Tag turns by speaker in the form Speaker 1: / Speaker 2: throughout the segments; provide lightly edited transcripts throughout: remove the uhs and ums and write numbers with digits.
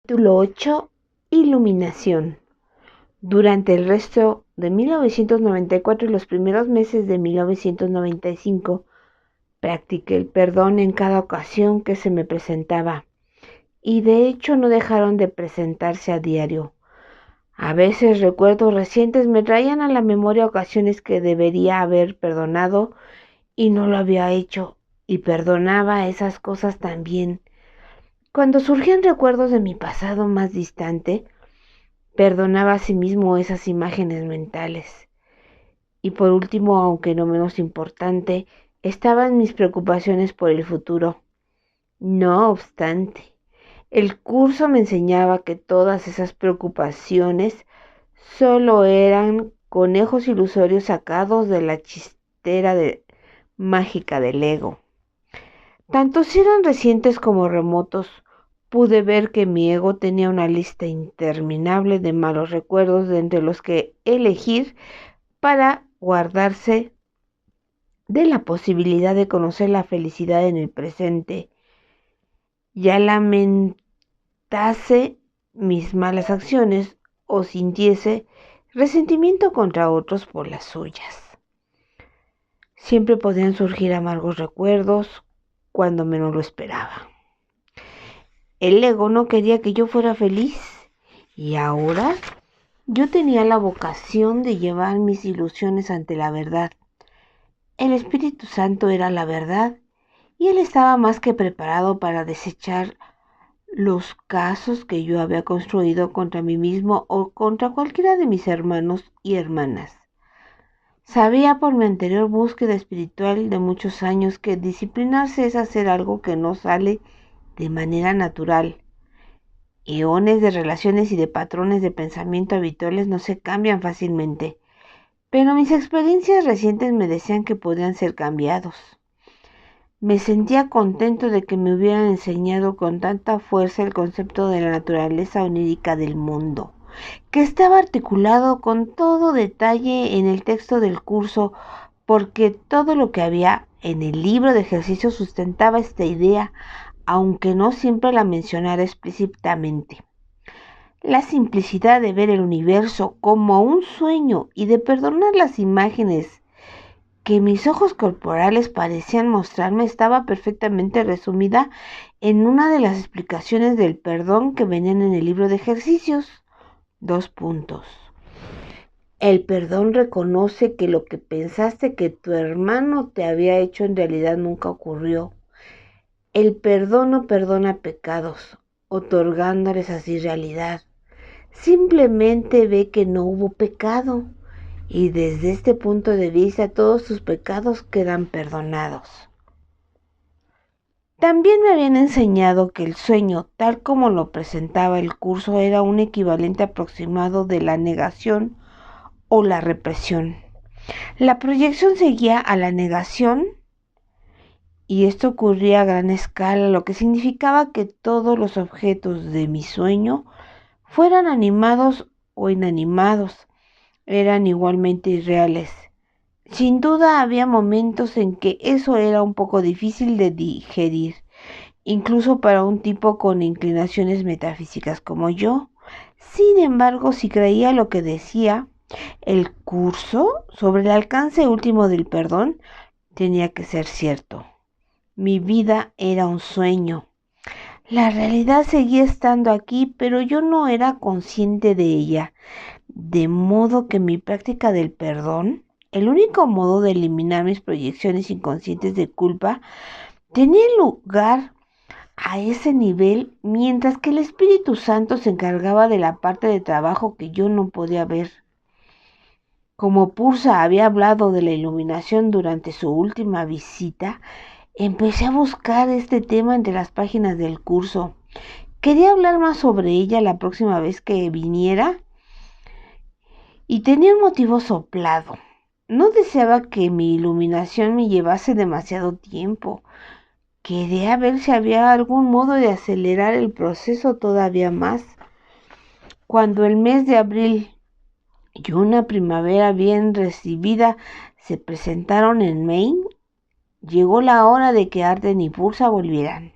Speaker 1: Capítulo 8. Iluminación. Durante el resto de 1994 y los primeros meses de 1995, practiqué el perdón en cada ocasión que se me presentaba, y de hecho no dejaron de presentarse a diario. A veces recuerdos recientes me traían a la memoria ocasiones que debería haber perdonado y no lo había hecho, y perdonaba esas cosas también. Cuando surgían recuerdos de mi pasado más distante, perdonaba a sí mismo esas imágenes mentales. Y por último, aunque no menos importante, estaban mis preocupaciones por el futuro. No obstante, el curso me enseñaba que todas esas preocupaciones solo eran conejos ilusorios sacados de la chistera mágica del ego. Tanto si eran recientes como remotos, pude ver que mi ego tenía una lista interminable de malos recuerdos de entre los que elegir para guardarse de la posibilidad de conocer la felicidad en el presente. Ya lamentase mis malas acciones o sintiese resentimiento contra otros por las suyas. Siempre podían surgir amargos recuerdos cuando menos lo esperaba. El ego no quería que yo fuera feliz y ahora yo tenía la vocación de llevar mis ilusiones ante la verdad. El Espíritu Santo era la verdad y él estaba más que preparado para desechar los casos que yo había construido contra mí mismo o contra cualquiera de mis hermanos y hermanas. Sabía por mi anterior búsqueda espiritual de muchos años que disciplinarse es hacer algo que no sale de manera natural. Eones de relaciones y de patrones de pensamiento habituales no se cambian fácilmente, pero mis experiencias recientes me decían que podían ser cambiados. Me sentía contento de que me hubieran enseñado con tanta fuerza el concepto de la naturaleza onírica del mundo, que estaba articulado con todo detalle en el texto del curso, porque todo lo que había en el libro de ejercicios sustentaba esta idea, aunque no siempre la mencionara explícitamente. La simplicidad de ver el universo como un sueño y de perdonar las imágenes que mis ojos corporales parecían mostrarme estaba perfectamente resumida en una de las explicaciones del perdón que venían en el libro de ejercicios. 2 puntos. El perdón reconoce que lo que pensaste que tu hermano te había hecho en realidad nunca ocurrió. El perdón no perdona pecados, otorgándoles así realidad. Simplemente ve que no hubo pecado y desde este punto de vista todos tus pecados quedan perdonados. También me habían enseñado que el sueño, tal como lo presentaba el curso, era un equivalente aproximado de la negación o la represión. La proyección seguía a la negación y esto ocurría a gran escala, lo que significaba que todos los objetos de mi sueño, fueran animados o inanimados, eran igualmente irreales. Sin duda había momentos en que eso era un poco difícil de digerir, incluso para un tipo con inclinaciones metafísicas como yo. Sin embargo, si creía lo que decía el curso sobre el alcance último del perdón, tenía que ser cierto. Mi vida era un sueño. La realidad seguía estando aquí, pero yo no era consciente de ella. De modo que mi práctica del perdón, el único modo de eliminar mis proyecciones inconscientes de culpa, tenía lugar a ese nivel, mientras que el Espíritu Santo se encargaba de la parte de trabajo que yo no podía ver. Como Pursa había hablado de la iluminación durante su última visita, empecé a buscar este tema entre las páginas del curso. Quería hablar más sobre ella la próxima vez que viniera y tenía un motivo soplado. No deseaba que mi iluminación me llevase demasiado tiempo. Quería ver si había algún modo de acelerar el proceso todavía más. Cuando el mes de abril y una primavera bien recibida se presentaron en Maine, llegó la hora de que Arden y Pursa volvieran.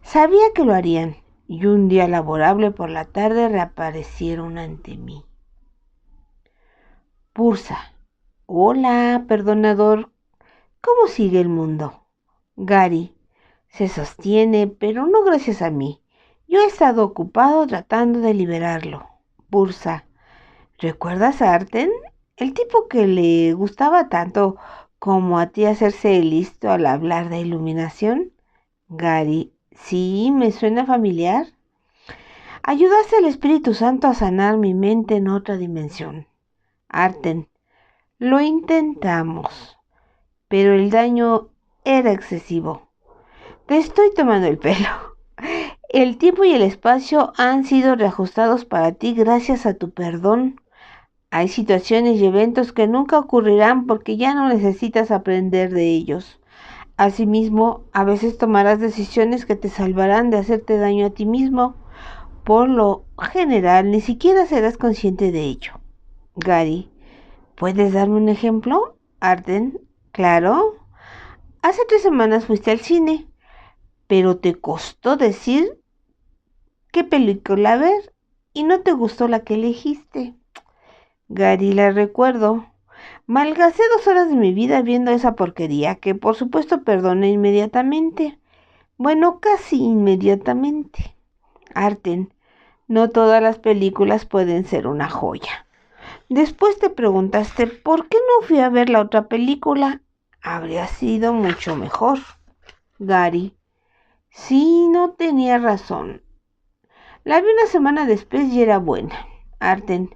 Speaker 1: Sabía que lo harían, y un día laborable por la tarde reaparecieron ante mí. Pursa. Hola, perdonador. ¿Cómo sigue el mundo? Gary. Se sostiene, pero no gracias a mí. Yo he estado ocupado tratando de liberarlo. Pursa. ¿Recuerdas a Arten? El tipo que le gustaba tanto como a ti hacerse listo al hablar de iluminación. Gary. Sí, me suena familiar. Ayudaste al Espíritu Santo a sanar mi mente en otra dimensión. Arten. Lo intentamos, pero el daño era excesivo. Te estoy tomando el pelo. El tiempo y el espacio han sido reajustados para ti gracias a tu perdón. Hay situaciones y eventos que nunca ocurrirán porque ya no necesitas aprender de ellos. Asimismo, a veces tomarás decisiones que te salvarán de hacerte daño a ti mismo. Por lo general, ni siquiera serás consciente de ello. Gary, ¿puedes darme un ejemplo? Arden, claro. Hace 3 semanas fuiste al cine, pero te costó decir qué película ver y no te gustó la que elegiste. Gary, la recuerdo. Malgasté 2 horas de mi vida viendo esa porquería, que por supuesto perdoné inmediatamente. Bueno, casi inmediatamente. Arten, no todas las películas pueden ser una joya. Después te preguntaste por qué no fui a ver la otra película. Habría sido mucho mejor. Gary, sí, no tenía razón. La vi una semana después y era buena. Arten,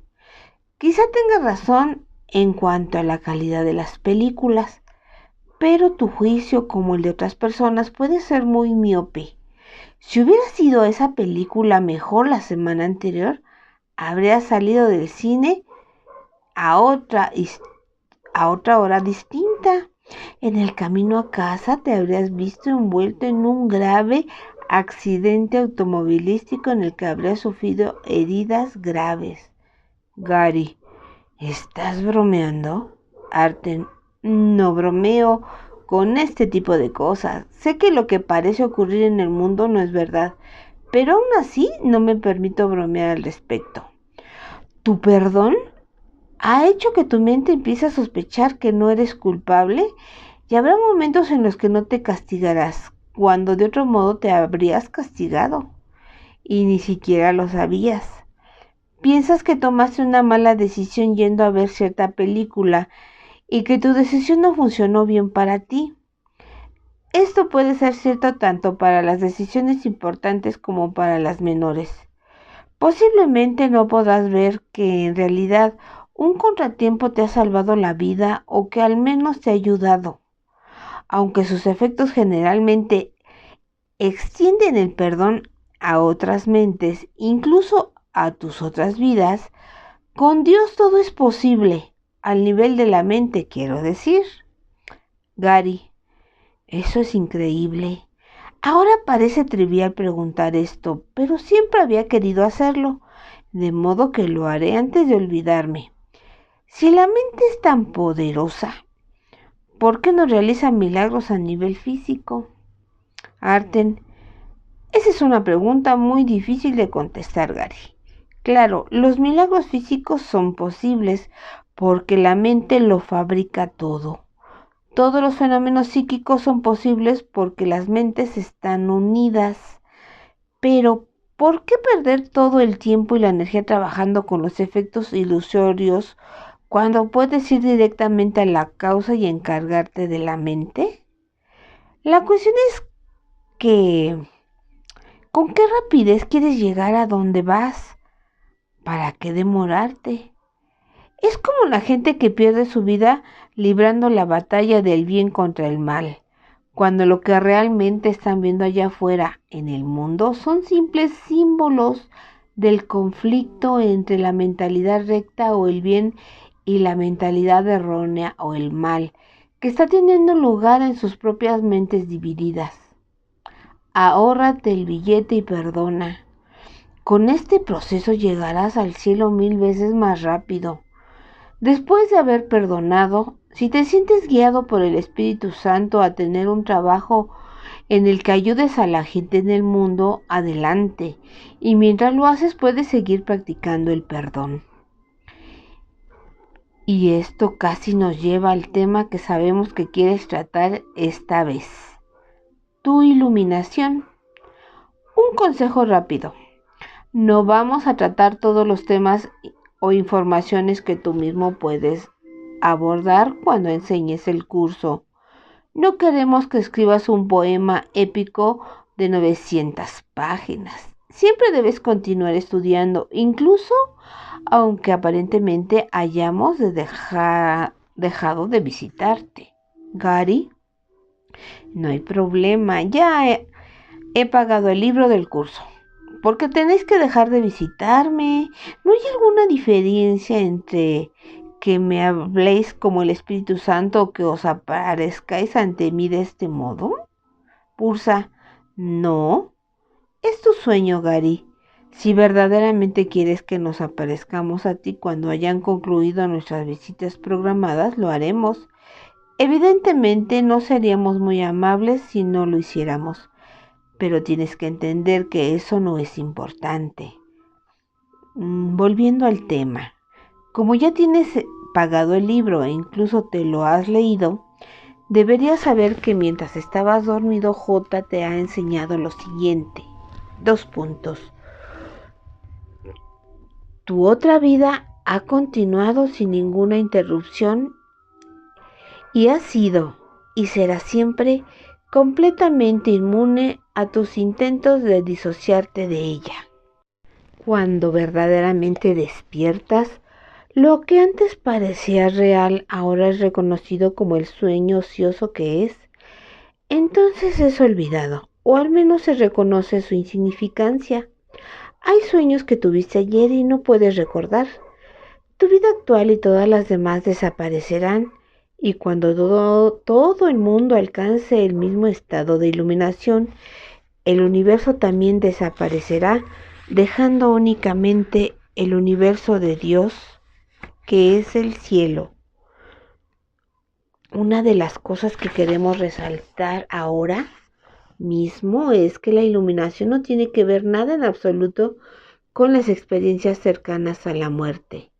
Speaker 1: quizá tengas razón en cuanto a la calidad de las películas, pero tu juicio, como el de otras personas, puede ser muy miope. Si hubiera sido esa película mejor la semana anterior, habrías salido del cine a otra hora distinta. En el camino a casa te habrías visto envuelto en un grave accidente automovilístico en el que habrías sufrido heridas graves. Gary, ¿estás bromeando? Arten, no bromeo con este tipo de cosas. Sé que lo que parece ocurrir en el mundo no es verdad, pero aún así no me permito bromear al respecto. ¿Tu perdón ha hecho que tu mente empiece a sospechar que no eres culpable? Y habrá momentos en los que no te castigarás, cuando de otro modo te habrías castigado, y ni siquiera lo sabías. Piensas que tomaste una mala decisión yendo a ver cierta película y que tu decisión no funcionó bien para ti. Esto puede ser cierto tanto para las decisiones importantes como para las menores. Posiblemente no podrás ver que en realidad un contratiempo te ha salvado la vida o que al menos te ha ayudado. Aunque sus efectos generalmente extienden el perdón a otras mentes, incluso a tus otras vidas, con Dios todo es posible, al nivel de la mente, quiero decir. Gary, eso es increíble. Ahora parece trivial preguntar esto, pero siempre había querido hacerlo, de modo que lo haré antes de olvidarme. Si la mente es tan poderosa, ¿por qué no realiza milagros a nivel físico? Arten, esa es una pregunta muy difícil de contestar, Gary. Claro, los milagros físicos son posibles porque la mente lo fabrica todo. Todos los fenómenos psíquicos son posibles porque las mentes están unidas. Pero, ¿por qué perder todo el tiempo y la energía trabajando con los efectos ilusorios cuando puedes ir directamente a la causa y encargarte de la mente? La cuestión es que, ¿con qué rapidez quieres llegar a donde vas? ¿Para qué demorarte? Es como la gente que pierde su vida librando la batalla del bien contra el mal, cuando lo que realmente están viendo allá afuera en el mundo son simples símbolos del conflicto entre la mentalidad recta o el bien y la mentalidad errónea o el mal, que está teniendo lugar en sus propias mentes divididas. Ahórrate el billete y perdona. Con este proceso llegarás al cielo 1000 veces más rápido. Después de haber perdonado, si te sientes guiado por el Espíritu Santo a tener un trabajo en el que ayudes a la gente en el mundo, adelante. Y mientras lo haces, puedes seguir practicando el perdón. Y esto casi nos lleva al tema que sabemos que quieres tratar esta vez: tu iluminación. Un consejo rápido: no vamos a tratar todos los temas o informaciones que tú mismo puedes abordar cuando enseñes el curso. No queremos que escribas un poema épico de 900 páginas. Siempre debes continuar estudiando, incluso aunque aparentemente hayamos dejado de visitarte. Gary, no hay problema, ya he pagado el libro del curso. ¿Por qué tenéis que dejar de visitarme? ¿No hay alguna diferencia entre que me habléis como el Espíritu Santo o que os aparezcáis ante mí de este modo? Pursa, no. Es tu sueño, Gary. Si verdaderamente quieres que nos aparezcamos a ti cuando hayan concluido nuestras visitas programadas, lo haremos. Evidentemente no seríamos muy amables si no lo hiciéramos, pero tienes que entender que eso no es importante. Volviendo al tema, como ya tienes pagado el libro e incluso te lo has leído, deberías saber que mientras estabas dormido, J te ha enseñado lo siguiente. 2 puntos. Tu otra vida ha continuado sin ninguna interrupción y has sido y serás siempre completamente inmune a tus intentos de disociarte de ella. Cuando verdaderamente despiertas, lo que antes parecía real ahora es reconocido como el sueño ocioso que es. Entonces es olvidado, o al menos se reconoce su insignificancia. Hay sueños que tuviste ayer y no puedes recordar. Tu vida actual y todas las demás desaparecerán, y cuando todo el mundo alcance el mismo estado de iluminación, el universo también desaparecerá, dejando únicamente el universo de Dios, que es el cielo. Una de las cosas que queremos resaltar ahora mismo es que la iluminación no tiene que ver nada en absoluto con las experiencias cercanas a la muerte.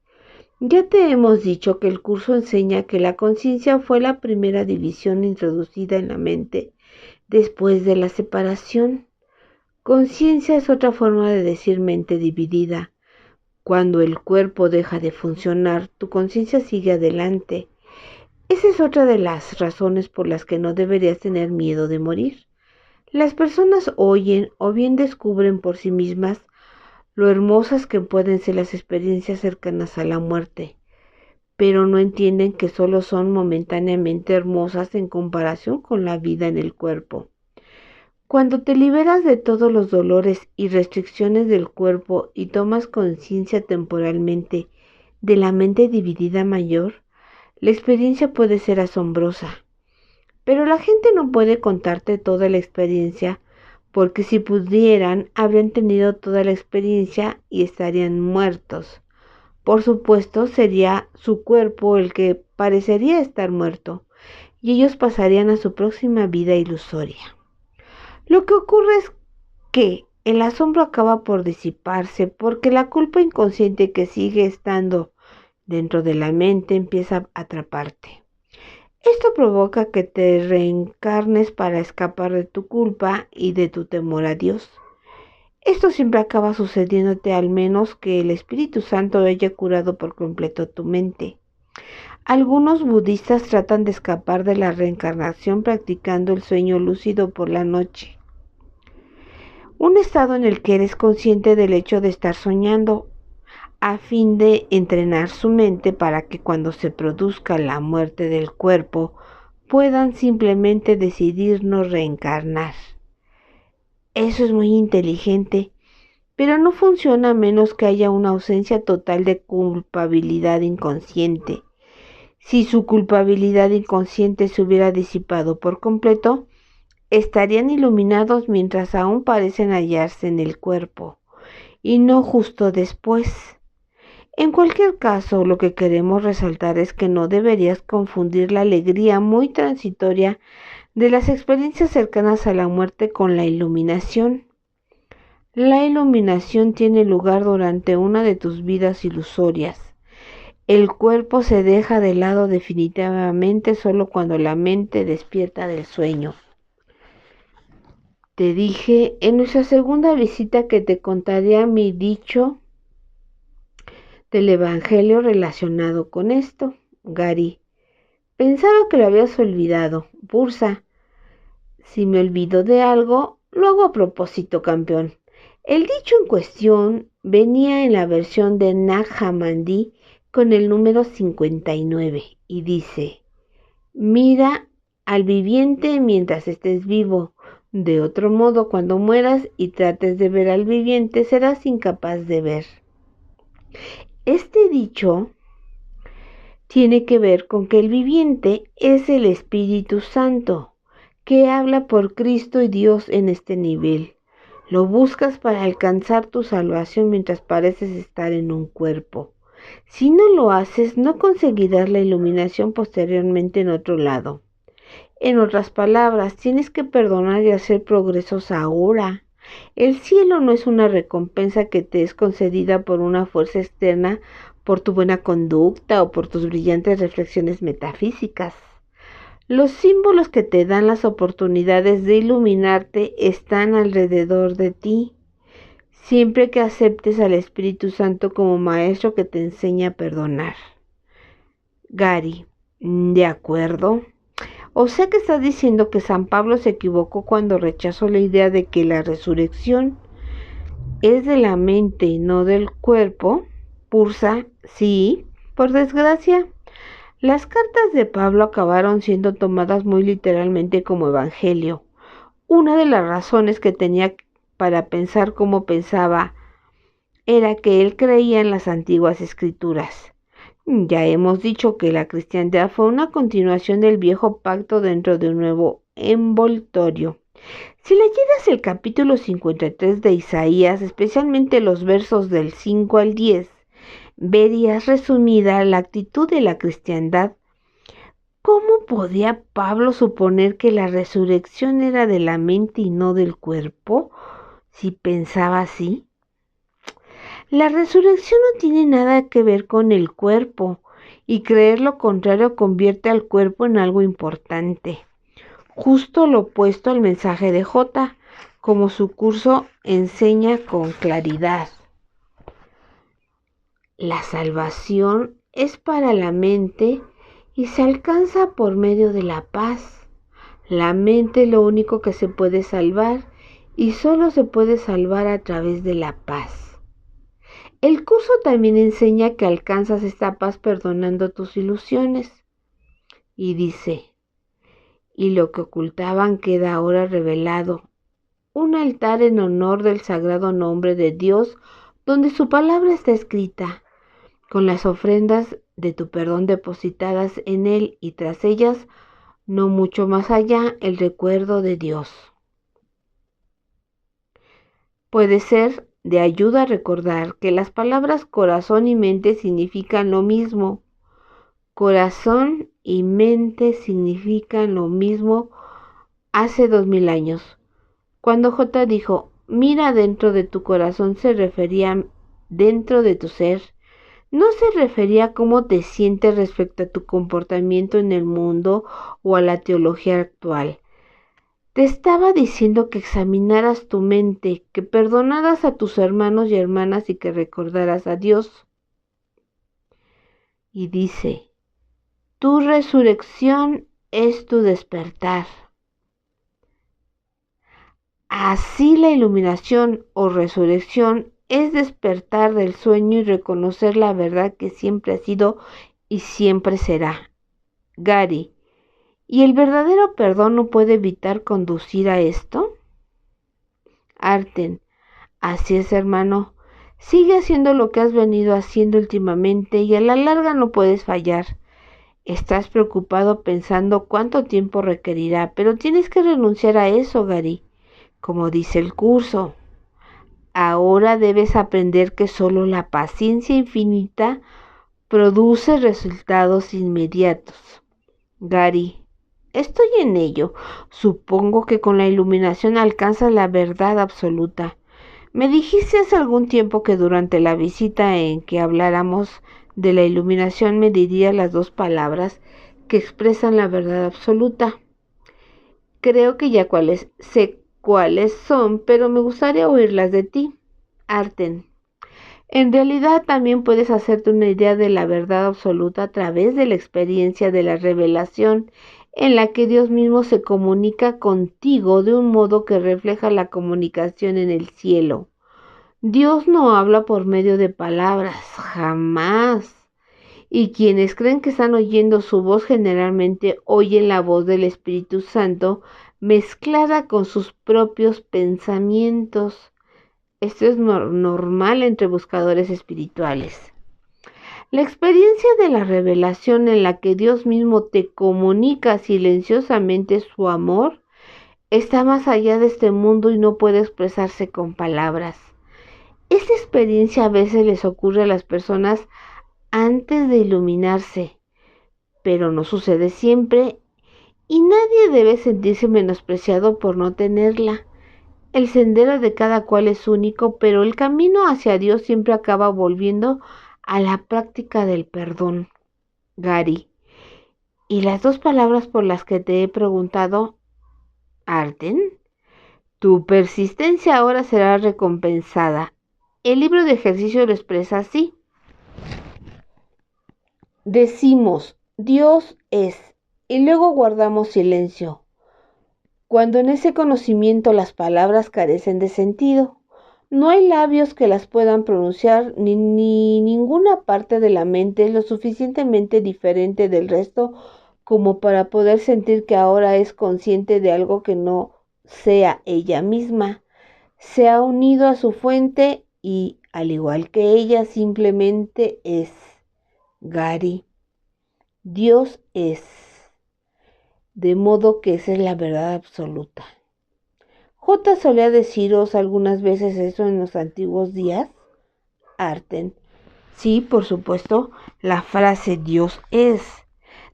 Speaker 1: Ya te hemos dicho que el curso enseña que la conciencia fue la primera división introducida en la mente después de la separación. Conciencia es otra forma de decir mente dividida. Cuando el cuerpo deja de funcionar, tu conciencia sigue adelante. Esa es otra de las razones por las que no deberías tener miedo de morir. Las personas oyen o bien descubren por sí mismas lo hermosas que pueden ser las experiencias cercanas a la muerte, pero no entienden que solo son momentáneamente hermosas en comparación con la vida en el cuerpo. Cuando te liberas de todos los dolores y restricciones del cuerpo y tomas conciencia temporalmente de la mente dividida mayor, la experiencia puede ser asombrosa. Pero la gente no puede contarte toda la experiencia, porque si pudieran, habrían tenido toda la experiencia y estarían muertos. Por supuesto, sería su cuerpo el que parecería estar muerto, y ellos pasarían a su próxima vida ilusoria. Lo que ocurre es que el asombro acaba por disiparse, porque la culpa inconsciente que sigue estando dentro de la mente empieza a atraparte. Esto provoca que te reencarnes para escapar de tu culpa y de tu temor a Dios. Esto siempre acaba sucediéndote, al menos que el Espíritu Santo haya curado por completo tu mente. Algunos budistas tratan de escapar de la reencarnación practicando el sueño lúcido por la noche. Un estado en el que eres consciente del hecho de estar soñando, a fin de entrenar su mente para que cuando se produzca la muerte del cuerpo puedan simplemente decidir no reencarnar. Eso es muy inteligente, pero no funciona a menos que haya una ausencia total de culpabilidad inconsciente. Si su culpabilidad inconsciente se hubiera disipado por completo, estarían iluminados mientras aún parecen hallarse en el cuerpo, y no justo después. En cualquier caso, lo que queremos resaltar es que no deberías confundir la alegría muy transitoria de las experiencias cercanas a la muerte con la iluminación. La iluminación tiene lugar durante una de tus vidas ilusorias. El cuerpo se deja de lado definitivamente solo cuando la mente despierta del sueño. Te dije en nuestra segunda visita que te contaría mi dicho del Evangelio relacionado con esto. Gary, pensaba que lo habías olvidado. Bursa, si me olvido de algo, lo hago a propósito, campeón. El dicho en cuestión venía en la versión de Nag Hammadi con el número 59 y dice: mira al viviente mientras estés vivo. De otro modo, cuando mueras y trates de ver al viviente, serás incapaz de ver. Este dicho tiene que ver con que el viviente es el Espíritu Santo, que habla por Cristo y Dios en este nivel. Lo buscas para alcanzar tu salvación mientras pareces estar en un cuerpo. Si no lo haces, no conseguirás la iluminación posteriormente en otro lado. En otras palabras, tienes que perdonar y hacer progresos ahora. El cielo no es una recompensa que te es concedida por una fuerza externa, por tu buena conducta o por tus brillantes reflexiones metafísicas. Los símbolos que te dan las oportunidades de iluminarte están alrededor de ti, siempre que aceptes al Espíritu Santo como maestro que te enseña a perdonar. Gary, ¿de acuerdo? O sea que estás diciendo que San Pablo se equivocó cuando rechazó la idea de que la resurrección es de la mente y no del cuerpo. Bursa, sí, por desgracia. Las cartas de Pablo acabaron siendo tomadas muy literalmente como evangelio. Una de las razones que tenía para pensar como pensaba era que él creía en las antiguas escrituras. Ya hemos dicho que la cristiandad fue una continuación del viejo pacto dentro de un nuevo envoltorio. Si leyeras el capítulo 53 de Isaías, especialmente los versos del 5 al 10, verías resumida la actitud de la cristiandad. ¿Cómo podía Pablo suponer que la resurrección era de la mente y no del cuerpo, si pensaba así? La resurrección no tiene nada que ver con el cuerpo, y creer lo contrario convierte al cuerpo en algo importante. Justo lo opuesto al mensaje de J, como su curso enseña con claridad. La salvación es para la mente y se alcanza por medio de la paz. La mente es lo único que se puede salvar y solo se puede salvar a través de la paz. El curso también enseña que alcanzas esta paz perdonando tus ilusiones. Y dice: y lo que ocultaban queda ahora revelado, un altar en honor del sagrado nombre de Dios, donde su palabra está escrita, con las ofrendas de tu perdón depositadas en él y tras ellas, no mucho más allá, el recuerdo de Dios. Puede ser de ayuda a recordar que las palabras corazón y mente significan lo mismo. Corazón y mente significan lo mismo hace 2000 años. Cuando J dijo, mira dentro de tu corazón, se refería dentro de tu ser. No se refería a cómo te sientes respecto a tu comportamiento en el mundo o a la teología actual. Te estaba diciendo que examinaras tu mente, que perdonaras a tus hermanos y hermanas y que recordaras a Dios. Y dice, tu resurrección es tu despertar. Así la iluminación o resurrección es despertar del sueño y reconocer la verdad que siempre ha sido y siempre será. Gary, ¿y el verdadero perdón no puede evitar conducir a esto? Arten, así es, hermano. Sigue haciendo lo que has venido haciendo últimamente y a la larga no puedes fallar. Estás preocupado pensando cuánto tiempo requerirá, pero tienes que renunciar a eso, Gary. Como dice el curso, ahora debes aprender que solo la paciencia infinita produce resultados inmediatos. Gary, Estoy en ello. Supongo que con la iluminación alcanzas la verdad absoluta. Me dijiste hace algún tiempo que durante la visita en que habláramos de la iluminación me dirías las dos palabras que expresan la verdad absoluta. Creo que ya sé cuáles son, pero me gustaría oírlas de ti, Arten. En realidad también puedes hacerte una idea de la verdad absoluta a través de la experiencia de la revelación, en la que Dios mismo se comunica contigo de un modo que refleja la comunicación en el cielo. Dios no habla por medio de palabras, jamás. Y quienes creen que están oyendo su voz generalmente oyen la voz del Espíritu Santo mezclada con sus propios pensamientos. Esto es normal entre buscadores espirituales. La experiencia de la revelación en la que Dios mismo te comunica silenciosamente su amor está más allá de este mundo y no puede expresarse con palabras. Esta experiencia a veces les ocurre a las personas antes de iluminarse, pero no sucede siempre y nadie debe sentirse menospreciado por no tenerla. El sendero de cada cual es único, pero el camino hacia Dios siempre acaba volviendo a la práctica del perdón. Gary. Y las dos palabras por las que te he preguntado, Arten, tu persistencia ahora será recompensada. El libro de ejercicio lo expresa así. Decimos, Dios es, y luego guardamos silencio, cuando en ese conocimiento las palabras carecen de sentido. No hay labios que las puedan pronunciar, ni ninguna parte de la mente es lo suficientemente diferente del resto como para poder sentir que ahora es consciente de algo que no sea ella misma. Se ha unido a su fuente y, al igual que ella, simplemente es. Gary, Dios es. De modo que esa es la verdad absoluta. J solía deciros algunas veces eso en los antiguos días. Arten. Sí, por supuesto, la frase Dios es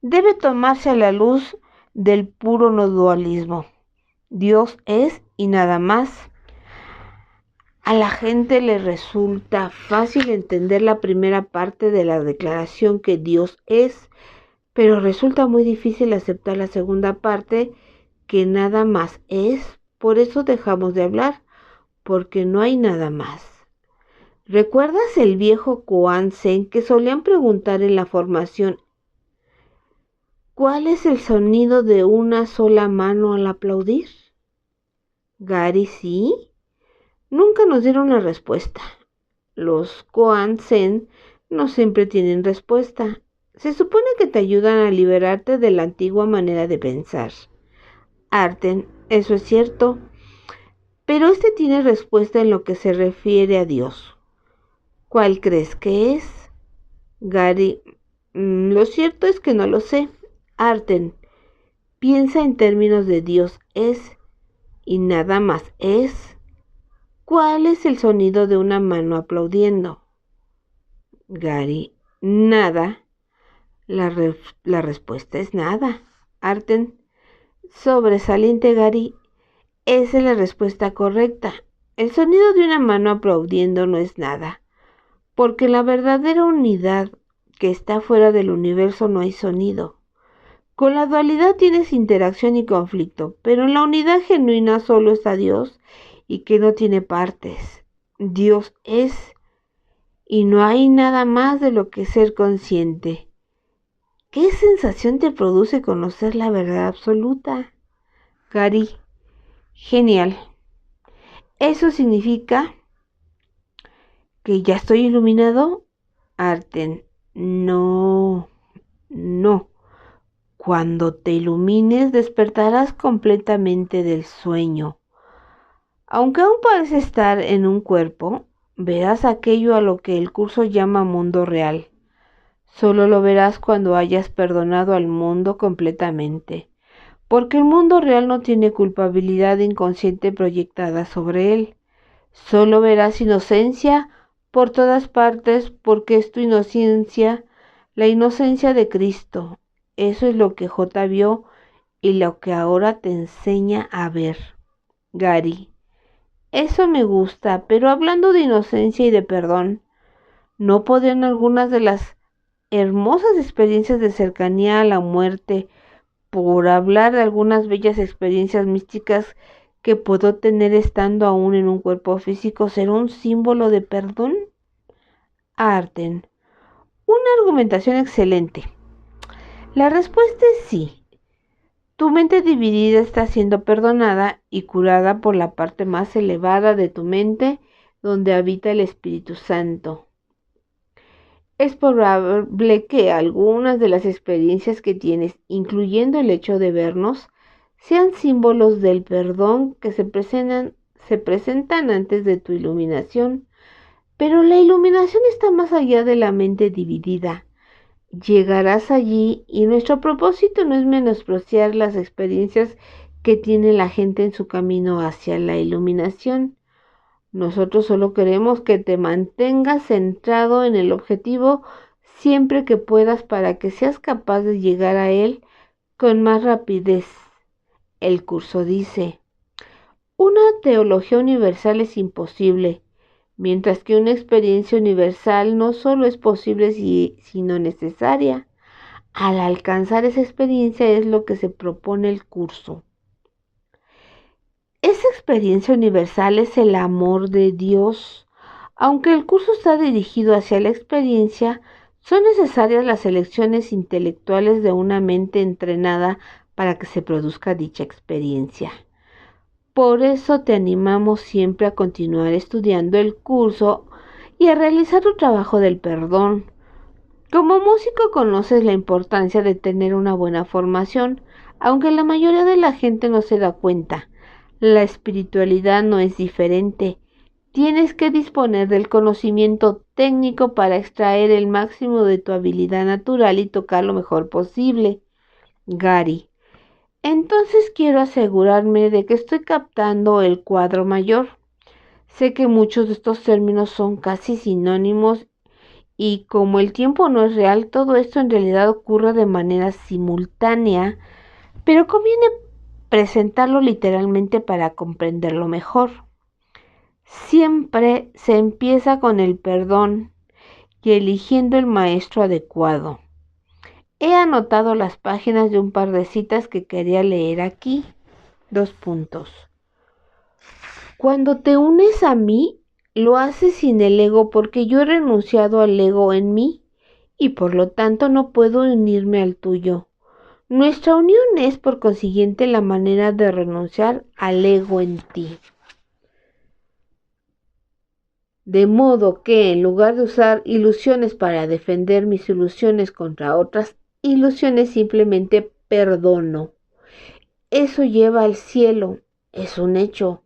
Speaker 1: debe tomarse a la luz del puro no dualismo. Dios es y nada más. A la gente le resulta fácil entender la primera parte de la declaración que Dios es, pero resulta muy difícil aceptar la segunda parte que nada más es. Por eso dejamos de hablar, porque no hay nada más. ¿Recuerdas el viejo Koan Zen que solían preguntar en la formación ¿cuál es el sonido de una sola mano al aplaudir? Gary, sí. Nunca nos dieron la respuesta. Los Koan Zen no siempre tienen respuesta. Se supone que te ayudan a liberarte de la antigua manera de pensar. Arten, eso es cierto, pero este tiene respuesta en lo que se refiere a Dios. ¿Cuál crees que es? Gary, lo cierto es que no lo sé. Arten, piensa en términos de Dios es y nada más es. ¿Cuál es el sonido de una mano aplaudiendo? Gary, nada. La respuesta es nada. Arten, sobresaliente Gary, esa es la respuesta correcta. El sonido de una mano aplaudiendo no es nada, porque en la verdadera unidad que está fuera del universo no hay sonido. Con la dualidad tienes interacción y conflicto, pero en la unidad genuina solo está Dios y que no tiene partes. Dios es y no hay nada más de lo que ser consciente. ¿Qué sensación te produce conocer la verdad absoluta? Gary, genial. ¿Eso significa que ya estoy iluminado? Arten, no. Cuando te ilumines despertarás completamente del sueño. Aunque aún pareces estar en un cuerpo, verás aquello a lo que el curso llama mundo real. Solo lo verás cuando hayas perdonado al mundo completamente, porque el mundo real no tiene culpabilidad inconsciente proyectada sobre él. Solo verás inocencia por todas partes, porque es tu inocencia, la inocencia de Cristo. Eso es lo que J vio y lo que ahora te enseña a ver. Gary: eso me gusta, pero hablando de inocencia y de perdón, ¿no podrían algunas de las hermosas experiencias de cercanía a la muerte, por hablar de algunas bellas experiencias místicas que puedo tener estando aún en un cuerpo físico, ser un símbolo de perdón? Arten: una argumentación excelente. La respuesta es sí. Tu mente dividida está siendo perdonada y curada por la parte más elevada de tu mente, donde habita el Espíritu Santo. Es probable que algunas de las experiencias que tienes, incluyendo el hecho de vernos, sean símbolos del perdón que se presentan antes de tu iluminación, pero la iluminación está más allá de la mente dividida. Llegarás allí y nuestro propósito no es menospreciar las experiencias que tiene la gente en su camino hacia la iluminación. Nosotros solo queremos que te mantengas centrado en el objetivo siempre que puedas para que seas capaz de llegar a él con más rapidez. El curso dice: una teología universal es imposible, mientras que una experiencia universal no solo es posible sino necesaria. Al alcanzar esa experiencia es lo que se propone el curso. Esa experiencia universal es el amor de Dios. Aunque el curso está dirigido hacia la experiencia, son necesarias las elecciones intelectuales de una mente entrenada para que se produzca dicha experiencia. Por eso te animamos siempre a continuar estudiando el curso y a realizar tu trabajo del perdón. Como músico conoces la importancia de tener una buena formación, aunque la mayoría de la gente no se da cuenta. La espiritualidad no es diferente. Tienes que disponer del conocimiento técnico para extraer el máximo de tu habilidad natural y tocar lo mejor posible. Gary: entonces quiero asegurarme de que estoy captando el cuadro mayor. Sé que muchos de estos términos son casi sinónimos y como el tiempo no es real, todo esto en realidad ocurre de manera simultánea, pero conviene presentarlo literalmente para comprenderlo mejor. Siempre se empieza con el perdón y eligiendo el maestro adecuado. He anotado las páginas de un par de citas que quería leer aquí. 2 puntos. Cuando te unes a mí, lo haces sin el ego porque yo he renunciado al ego en mí y por lo tanto no puedo unirme al tuyo. Nuestra unión es por consiguiente la manera de renunciar al ego en ti. De modo que en lugar de usar ilusiones para defender mis ilusiones contra otras ilusiones, simplemente perdono. Eso lleva al cielo, es un hecho.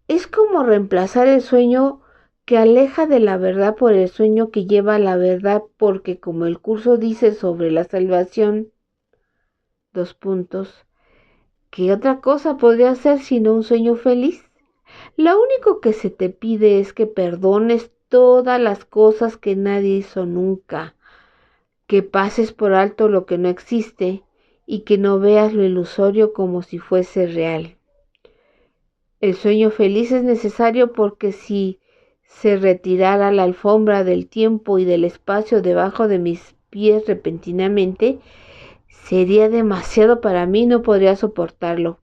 Speaker 1: Es como reemplazar el sueño que aleja de la verdad por el sueño que lleva a la verdad, porque como el curso dice sobre la salvación, 2 puntos, ¿qué otra cosa podría ser sino un sueño feliz? Lo único que se te pide es que perdones todas las cosas que nadie hizo nunca, que pases por alto lo que no existe y que no veas lo ilusorio como si fuese real. El sueño feliz es necesario porque si se retirara la alfombra del tiempo y del espacio debajo de mis pies repentinamente, sería demasiado para mí, no podría soportarlo.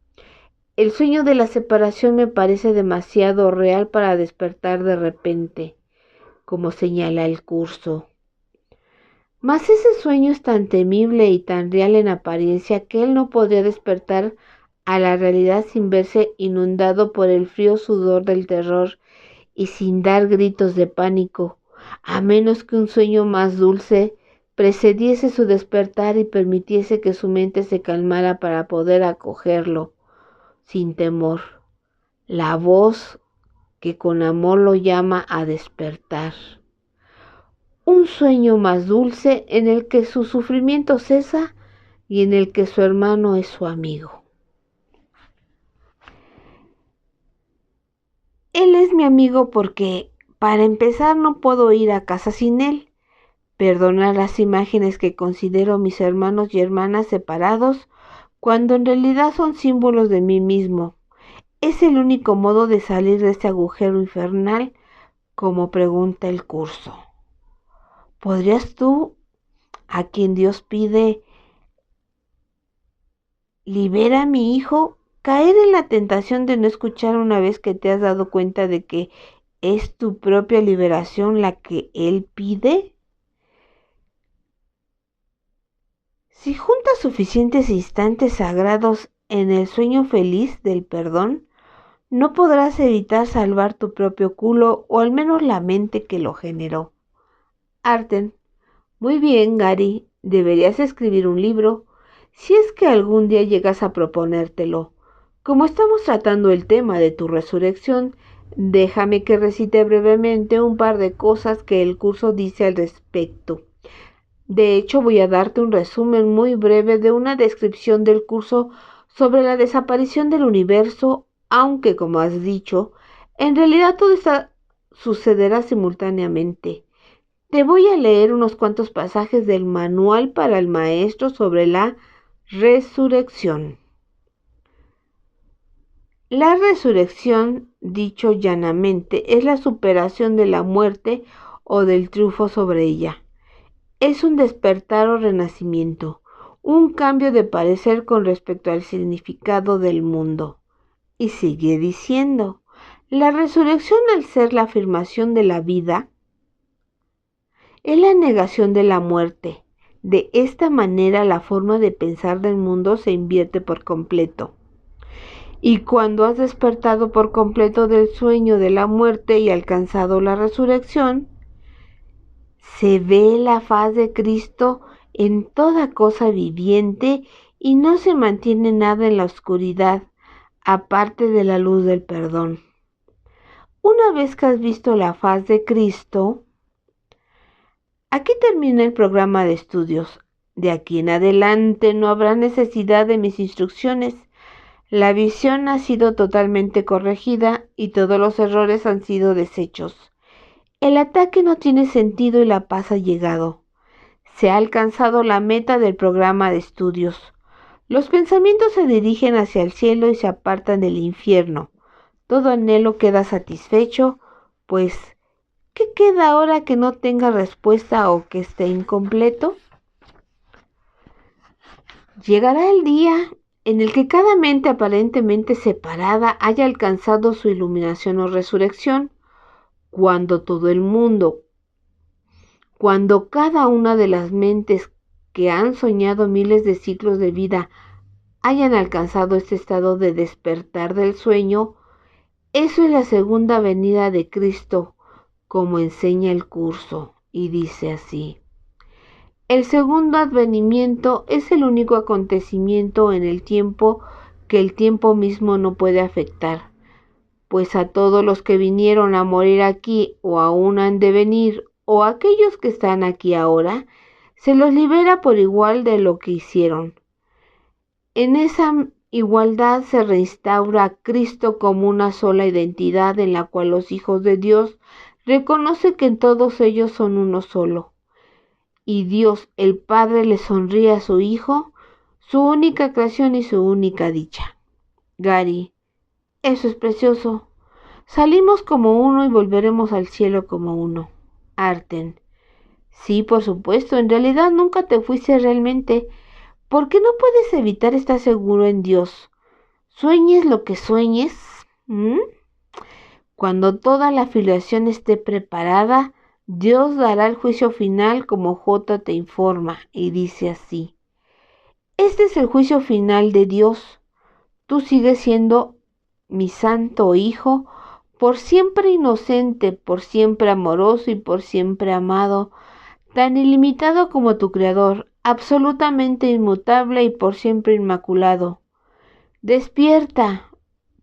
Speaker 1: El sueño de la separación me parece demasiado real para despertar de repente, como señala el curso. Mas ese sueño es tan temible y tan real en apariencia que él no podría despertar a la realidad sin verse inundado por el frío sudor del terror y sin dar gritos de pánico, a menos que un sueño más dulce precediese su despertar y permitiese que su mente se calmara para poder acogerlo sin temor. La voz que con amor lo llama a despertar. Un sueño más dulce en el que su sufrimiento cesa y en el que su hermano es su amigo. Él es mi amigo porque, para empezar, no puedo ir a casa sin él. Perdonar las imágenes que considero mis hermanos y hermanas separados cuando en realidad son símbolos de mí mismo. ¿Es el único modo de salir de este agujero infernal? Como pregunta el curso. ¿Podrías tú, a quien Dios pide, libera a mi hijo, caer en la tentación de no escuchar una vez que te has dado cuenta de que es tu propia liberación la que Él pide? Si juntas suficientes instantes sagrados en el sueño feliz del perdón, no podrás evitar salvar tu propio culo o al menos la mente que lo generó. Arten. Muy bien, Gary, deberías escribir un libro, si es que algún día llegas a proponértelo. Como estamos tratando el tema de tu resurrección, déjame que recite brevemente un par de cosas que el curso dice al respecto. De hecho, voy a darte un resumen muy breve de una descripción del curso sobre la desaparición del universo, aunque, como has dicho, en realidad todo esto sucederá simultáneamente. Te voy a leer unos cuantos pasajes del manual para el maestro sobre la resurrección. La resurrección, dicho llanamente, es la superación de la muerte o del triunfo sobre ella. Es un despertar o renacimiento, un cambio de parecer con respecto al significado del mundo. Y sigue diciendo, la resurrección, al ser la afirmación de la vida, es la negación de la muerte. De esta manera la forma de pensar del mundo se invierte por completo. Y cuando has despertado por completo del sueño de la muerte y alcanzado la resurrección, se ve la faz de Cristo en toda cosa viviente y no se mantiene nada en la oscuridad, aparte de la luz del perdón. Una vez que has visto la faz de Cristo, aquí termina el programa de estudios. De aquí en adelante no habrá necesidad de mis instrucciones. La visión ha sido totalmente corregida y todos los errores han sido deshechos. El ataque no tiene sentido y la paz ha llegado. Se ha alcanzado la meta del programa de estudios. Los pensamientos se dirigen hacia el cielo y se apartan del infierno. Todo anhelo queda satisfecho, pues ¿qué queda ahora que no tenga respuesta o que esté incompleto? Llegará el día en el que cada mente aparentemente separada haya alcanzado su iluminación o resurrección, cuando todo el mundo, cuando cada una de las mentes que han soñado miles de ciclos de vida hayan alcanzado este estado de despertar del sueño, eso es la segunda venida de Cristo, como enseña el curso, y dice así. El segundo advenimiento es el único acontecimiento en el tiempo que el tiempo mismo no puede afectar, pues a todos los que vinieron a morir aquí o aún han de venir, o aquellos que están aquí ahora, se los libera por igual de lo que hicieron. En esa igualdad se reinstaura a Cristo como una sola identidad en la cual los hijos de Dios reconocen que todos ellos son uno solo. Y Dios, el Padre, le sonríe a su Hijo, su única creación y su única dicha. Gary, eso es precioso. Salimos como uno y volveremos al cielo como uno. Arten, sí, por supuesto, en realidad nunca te fuiste realmente, porque no puedes evitar estar seguro en Dios. Sueñes lo que sueñes, cuando toda la filiación esté preparada, Dios dará el juicio final como J te informa, y dice así. Este es el juicio final de Dios. Tú sigues siendo mi santo Hijo, por siempre inocente, por siempre amoroso y por siempre amado, tan ilimitado como tu Creador, absolutamente inmutable y por siempre inmaculado. Despierta,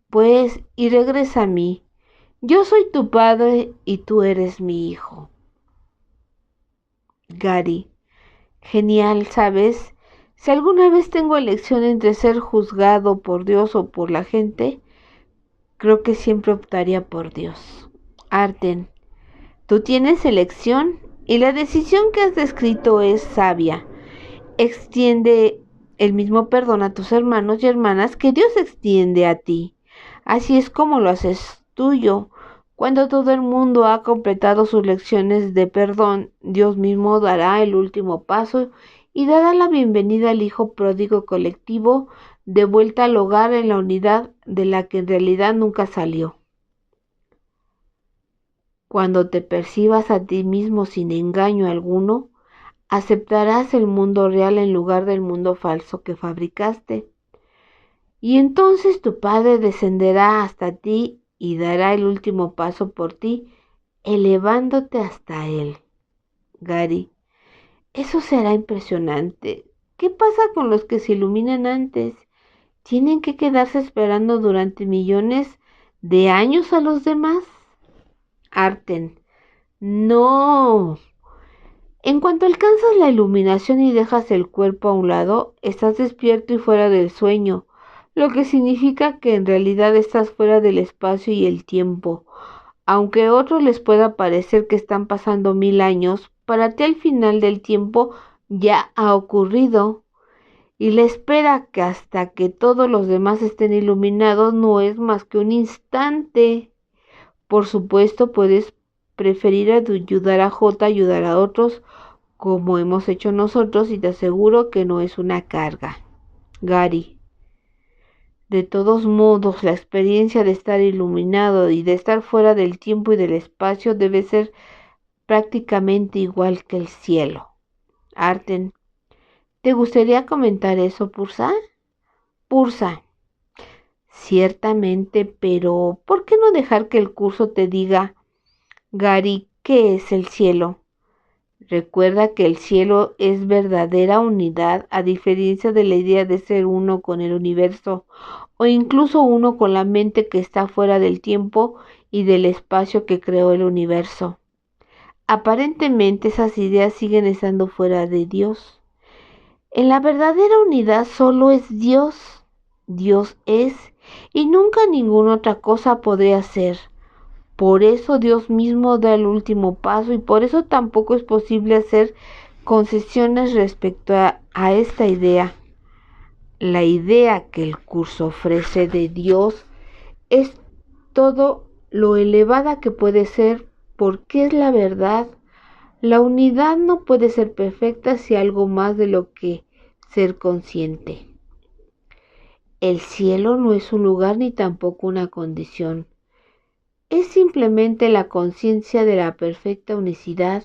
Speaker 1: pues, y regresa a mí. Yo soy tu padre y tú eres mi hijo. Gary, genial, ¿sabes? Si alguna vez tengo elección entre ser juzgado por Dios o por la gente, creo que siempre optaría por Dios. Arten, tú tienes elección y la decisión que has descrito es sabia. Extiende el mismo perdón a tus hermanos y hermanas que Dios extiende a ti. Así es como lo haces tuyo. Cuando todo el mundo ha completado sus lecciones de perdón, Dios mismo dará el último paso y dará la bienvenida al hijo pródigo colectivo de vuelta al hogar en la unidad de la que en realidad nunca salió. Cuando te percibas a ti mismo sin engaño alguno, aceptarás el mundo real en lugar del mundo falso que fabricaste. Y entonces tu Padre descenderá hasta ti y dará el último paso por ti, elevándote hasta Él. Gary, eso será impresionante. ¿Qué pasa con los que se iluminan antes? ¿Tienen que quedarse esperando durante millones de años a los demás? Arten, no. En cuanto alcanzas la iluminación y dejas el cuerpo a un lado, estás despierto y fuera del sueño, lo que significa que en realidad estás fuera del espacio y el tiempo. Aunque a otros les pueda parecer que están pasando 1000 años, para ti al final del tiempo ya ha ocurrido. Y la espera que hasta que todos los demás estén iluminados no es más que un instante. Por supuesto, puedes preferir ayudar a J, ayudar a otros, como hemos hecho nosotros, y te aseguro que no es una carga. Gary, de todos modos, la experiencia de estar iluminado y de estar fuera del tiempo y del espacio debe ser prácticamente igual que el cielo. Arten, ¿te gustaría comentar eso, Pursa? Pursa, ciertamente, pero ¿por qué no dejar que el curso te diga, Gary, qué es el cielo? Recuerda que el cielo es verdadera unidad, a diferencia de la idea de ser uno con el universo, o incluso uno con la mente que está fuera del tiempo y del espacio que creó el universo. Aparentemente esas ideas siguen estando fuera de Dios. En la verdadera unidad solo es Dios. Dios es, y nunca ninguna otra cosa podría ser. Por eso Dios mismo da el último paso y por eso tampoco es posible hacer concesiones respecto a esta idea. La idea que el curso ofrece de Dios es todo lo elevada que puede ser porque es la verdad. La unidad no puede ser perfecta si algo más de lo que ser consciente. El cielo no es un lugar ni tampoco una condición. Es simplemente la conciencia de la perfecta unicidad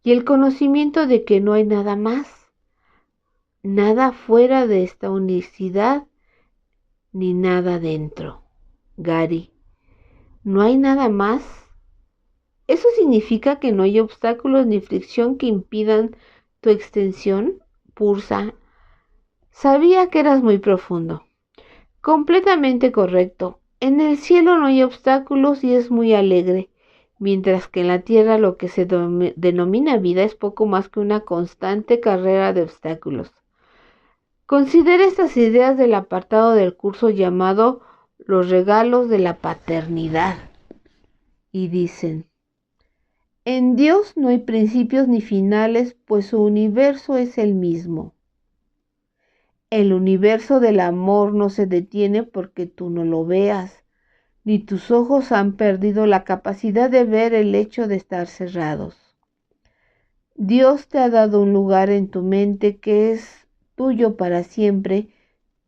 Speaker 1: y el conocimiento de que no hay nada más, nada fuera de esta unicidad ni nada dentro. Gary, ¿no hay nada más? ¿Eso significa que no hay obstáculos ni fricción que impidan tu extensión? Pursa, sabía que eras muy profundo. Completamente correcto. En el cielo no hay obstáculos y es muy alegre, mientras que en la tierra lo que se denomina vida es poco más que una constante carrera de obstáculos. Considera estas ideas del apartado del curso llamado Los regalos de la paternidad. Y dicen, en Dios no hay principios ni finales, pues su universo es el mismo. El universo del amor no se detiene porque tú no lo veas, ni tus ojos han perdido la capacidad de ver el hecho de estar cerrados. Dios te ha dado un lugar en tu mente que es tuyo para siempre,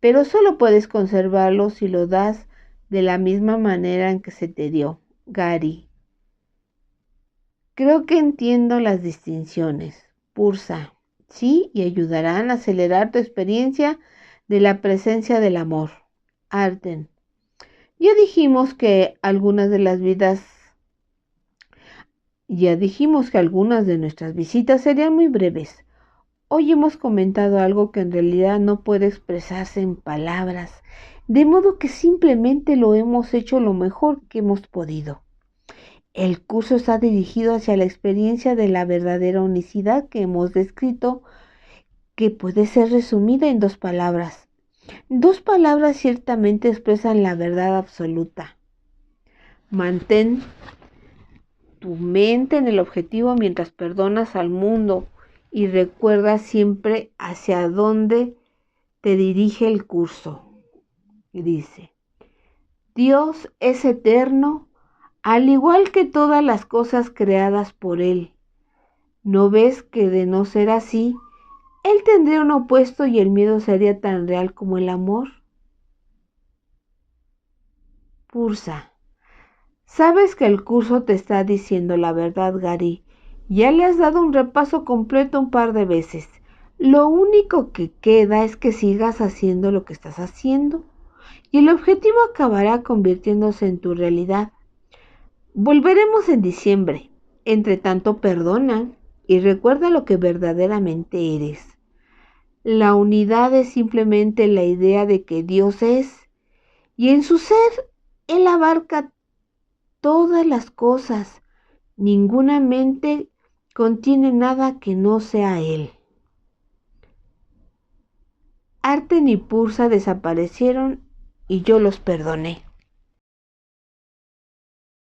Speaker 1: pero solo puedes conservarlo si lo das de la misma manera en que se te dio. Gary, creo que entiendo las distinciones. Pursa, sí, y ayudarán a acelerar tu experiencia de la presencia del amor. Arten, ya dijimos que algunas de nuestras visitas serían muy breves. Hoy hemos comentado algo que en realidad no puede expresarse en palabras, de modo que simplemente lo hemos hecho lo mejor que hemos podido. El curso está dirigido hacia la experiencia de la verdadera unicidad que hemos descrito, que puede ser resumida en 2 palabras. 2 palabras ciertamente expresan la verdad absoluta. Mantén tu mente en el objetivo mientras perdonas al mundo y recuerda siempre hacia dónde te dirige el curso. Y dice, Dios es eterno, al igual que todas las cosas creadas por Él. ¿No ves que de no ser así, Él tendría un opuesto y el miedo sería tan real como el amor? Pursa. Sabes que el curso te está diciendo la verdad, Gary. Ya le has dado un repaso completo un par de veces. Lo único que queda es que sigas haciendo lo que estás haciendo y el objetivo acabará convirtiéndose en tu realidad. Volveremos en diciembre. Entre tanto, perdona y recuerda lo que verdaderamente eres. La unidad es simplemente la idea de que Dios es, y en su ser Él abarca todas las cosas. Ninguna mente contiene nada que no sea Él. Arten y Pursa desaparecieron y yo los perdoné.